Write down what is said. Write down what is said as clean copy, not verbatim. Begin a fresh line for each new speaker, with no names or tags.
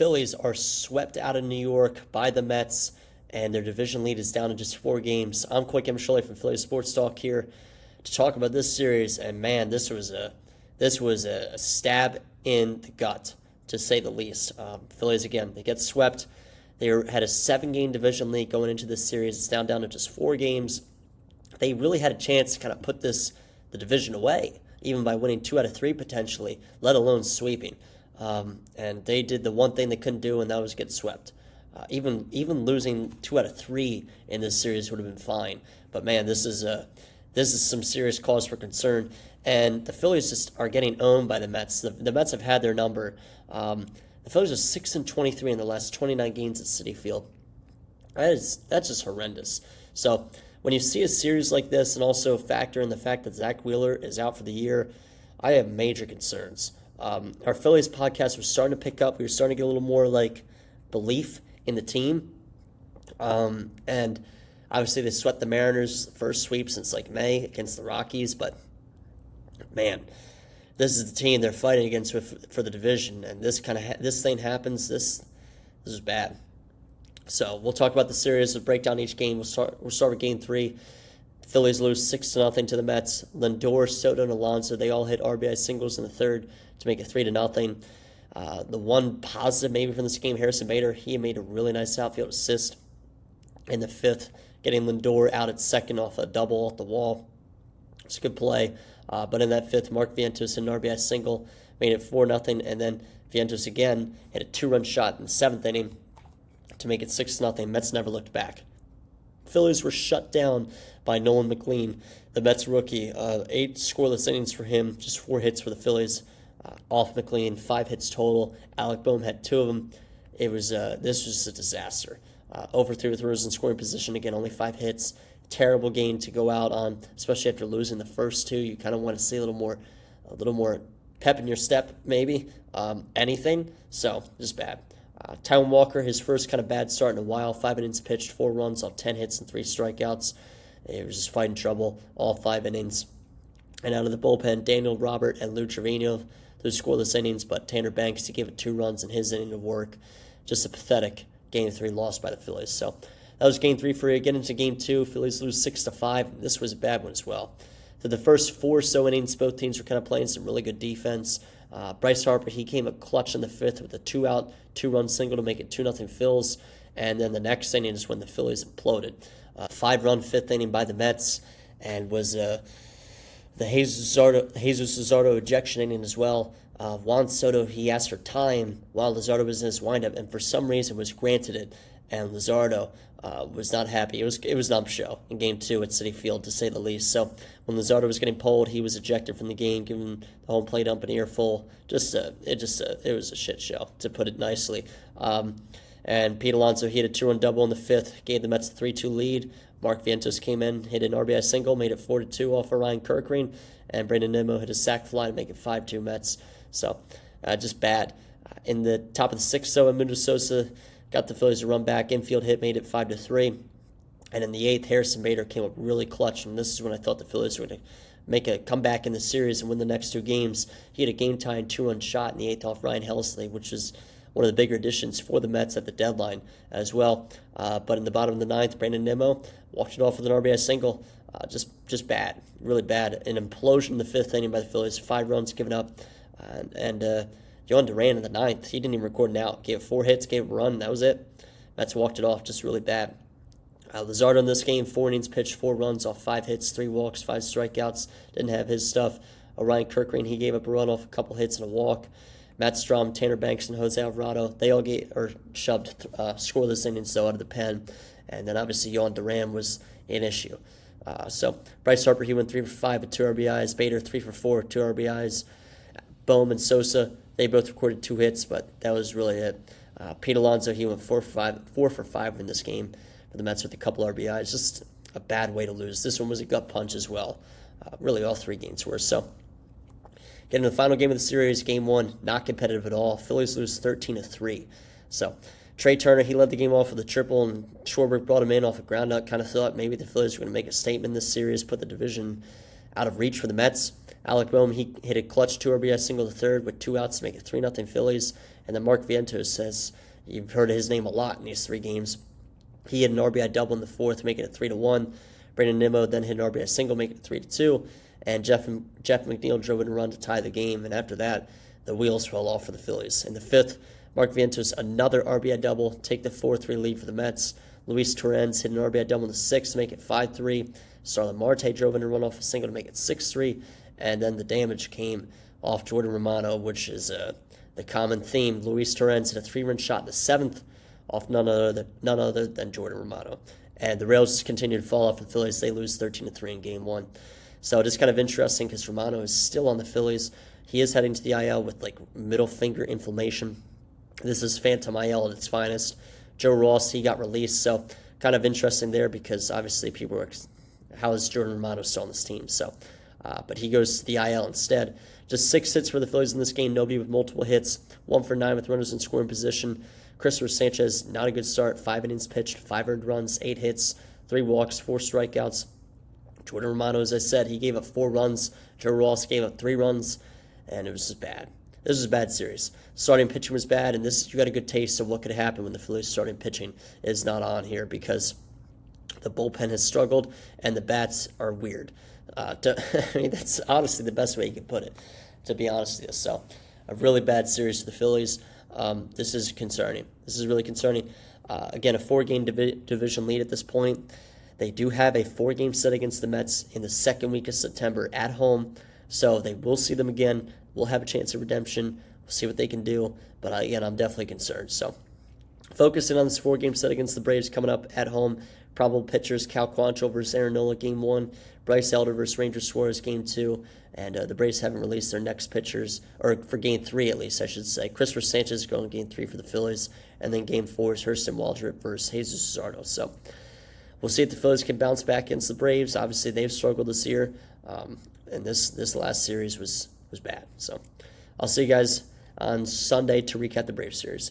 Phillies are swept out of New York by the Mets, and their division lead is down to just 4 games. I'm Coy Camiscioli from Phillies Sports Talk here to talk about this series, and man, this was a stab in the gut, to say the least. Phillies, again, they get swept. They had a 7-game division lead going into this series. It's down to just 4 games. They really had a chance to kind of put the division away, even by winning 2 out of 3 potentially, let alone sweeping. And they did the one thing they couldn't do, and that was get swept. Even losing 2 out of 3 in this series would have been fine. But man, this is some serious cause for concern. And the Phillies just are getting owned by the Mets. The Mets have had their number. The Phillies are 6-23 in the last 29 games at Citi Field. That's just horrendous. So when you see a series like this, and also factor in the fact that Zach Wheeler is out for the year, I have major concerns. Our Phillies podcast was starting to pick up. We were starting to get a little more belief in the team. And obviously they swept the Mariners, first sweep since May against the Rockies. But man, this is the team they're fighting against for the division, and this thing happens. This is bad. So we'll talk about the series. We'll break down each game. We'll start with Game 3. Phillies lose 6-0 to the Mets. Lindor, Soto, and Alonso, they all hit RBI singles in the third to make it 3-0. The one positive maybe from this game, Harrison Bader, he made a really nice outfield assist in the 5th, getting Lindor out at second off a double off the wall. It's a good play. But in that 5th, Mark Vientos hit an RBI single, made it 4-0, and then Vientos again hit a 2-run shot in the 7th inning to make it 6-0. Mets never looked back. Phillies were shut down by Nolan McLean, the Mets rookie. 8 scoreless innings for him, just 4 hits for the Phillies. Off McLean, 5 hits total. Alec Boehm had 2 of them. This was a disaster. Over 3 with runners in scoring position. Again, only 5 hits. Terrible game to go out on, especially after losing the first 2. You kind of want to see a little more pep in your step, maybe. Anything. So, just bad. Taijuan Walker, his first kind of bad start in a while. 5 innings pitched, 4 runs off 10 hits and 3 strikeouts. He was just fighting trouble all 5 innings. And out of the bullpen, Daniel Robert and Lou Trevino, those scoreless innings, but Tanner Banks, he gave it 2 runs in his inning of work. Just a pathetic Game 3 loss by the Phillies. So that was Game 3 for you. Get into Game 2, Phillies lose 6-5. This was a bad one as well. So the first 4 or so innings, both teams were kind of playing some really good defense. Bryce Harper, he came up clutch in the 5th with a 2-out, 2-run single to make it 2-0 Phils. And then the next inning is when the Phillies imploded. 5-run 5th inning by the Mets, and was the Jesus Luzardo ejection inning as well. Juan Soto, he asked for time while Luzardo was in his windup, and for some reason was granted it. And Luzardo was not happy. It was an up show in Game 2 at Citi Field, to say the least. So when Luzardo was getting pulled, he was ejected from the game, giving the home plate ump an earful. It was a shit show, to put it nicely. And Pete Alonso, he had a 2-run double in the 5th, gave the Mets a 3-2 lead. Mark Vientos came in, hit an RBI single, made it 4-2 off of Ryan Kirkring, and Brandon Nimmo hit a sac fly to make it 5-2 Mets. So just bad. In the top of the 6th, though, Mundo Sosa got the Phillies to run back. Infield hit made it 5-3. And in the 8th, Harrison Bader came up really clutch, and this is when I thought the Phillies were going to make a comeback in the series and win the next 2 games. He had a game-tying 2-run shot in the 8th off Ryan Helsley, which is one of the bigger additions for the Mets at the deadline as well. But in the bottom of the 9th, Brandon Nimmo walked it off with an RBI single. Just bad, really bad. An implosion in the 5th inning by the Phillies. 5 runs given up. And Yohan Duran in the 9th, he didn't even record an out. Gave 4 hits, gave a run, that was it. Mets walked it off, just really bad. Luzardo in this game, 4 innings pitched, 4 runs off 5 hits, 3 walks, 5 strikeouts. Didn't have his stuff. Ryan Kirkring, he gave up a run off a couple hits and a walk. Matt Strom, Tanner Banks, and Jose Alvarado, they all shoved scoreless innings, though, out of the pen. And then, obviously, Yohan Duran was an issue. So, Bryce Harper, he went 3 for 5 with 2 RBIs. Bader, 3 for 4 with 2 RBIs. Boehm and Sosa, they both recorded 2 hits, but that was really it. Pete Alonso, he went 4 for 5 in this game for the Mets with a couple RBIs. Just a bad way to lose. This one was a gut punch as well. Really, all 3 games were. So, getting to the final game of the series, Game 1, not competitive at all. Phillies lose 13-3. So, Trey Turner, he led the game off with a triple, and Schwarber brought him in off a ground out. Kind of thought maybe the Phillies were going to make a statement in this series, put the division out of reach for the Mets. Alec Boehm, he hit a clutch 2 RBI single to third with 2 outs to make it 3-0 Phillies. And then Mark Vientos says, you've heard his name a lot in these 3 games. He had an RBI double in the 4th, making it 3-1. Brandon Nimmo then hit an RBI single, making it 3-2. And Jeff McNeil drove in a run to tie the game. And after that, the wheels fell off for the Phillies. In the 5th, Mark Vientos, another RBI double, take the 4-3 lead for the Mets. Luis Torrens hit an RBI double in the 6th to make it 5-3. Starlin Marte drove in a run off a single to make it 6-3. And then the damage came off Jordan Romano, which is the common theme. Luis Torrens hit a 3-run shot in the 7th off none other than Jordan Romano. And the rails continue to fall off the Phillies. They lose 13-3 in Game 1. So it is kind of interesting because Romano is still on the Phillies. He is heading to the IL with middle finger inflammation. This is Phantom IL at its finest. Joe Ross, he got released, so kind of interesting there because obviously people were, how is Jordan Romano still on this team? So, but he goes to the IL instead. Just 6 hits for the Phillies in this game, nobody with multiple hits, 1 for 9 with runners in scoring position. Christopher Sanchez, not a good start, 5 innings pitched, 5 earned runs, 8 hits, 3 walks, 4 strikeouts. Jordan Romano, as I said, he gave up 4 runs. Joe Ross gave up 3 runs, and it was just bad. This was a bad series. Starting pitching was bad, and you got a good taste of what could happen when the Phillies starting pitching is not on here because the bullpen has struggled and the bats are weird. I mean, that's honestly the best way you can put it, to be honest with you. So, a really bad series for the Phillies. This is concerning. This is really concerning. Again, a 4-game division lead at this point. They do have a 4-game set against the Mets in the 2nd week of September at home, so they will see them again. We'll have a chance of redemption. We'll see what they can do, but again, I'm definitely concerned. So, focusing on this 4-game set against the Braves coming up at home. Probable pitchers: Cal Quantrill versus Aaron Nola, Game 1. Bryce Elder versus Ranger Suarez, Game 2. And the Braves haven't released their next pitchers, or for Game 3 at least, I should say. Christopher Sanchez is going Game 3 for the Phillies, and then Game 4 is Hurston Waldrop versus Jesus Luzardo. So, we'll see if the Phillies can bounce back against the Braves. Obviously, they've struggled this year, and this last series was bad. So, I'll see you guys on Sunday to recap the Braves series.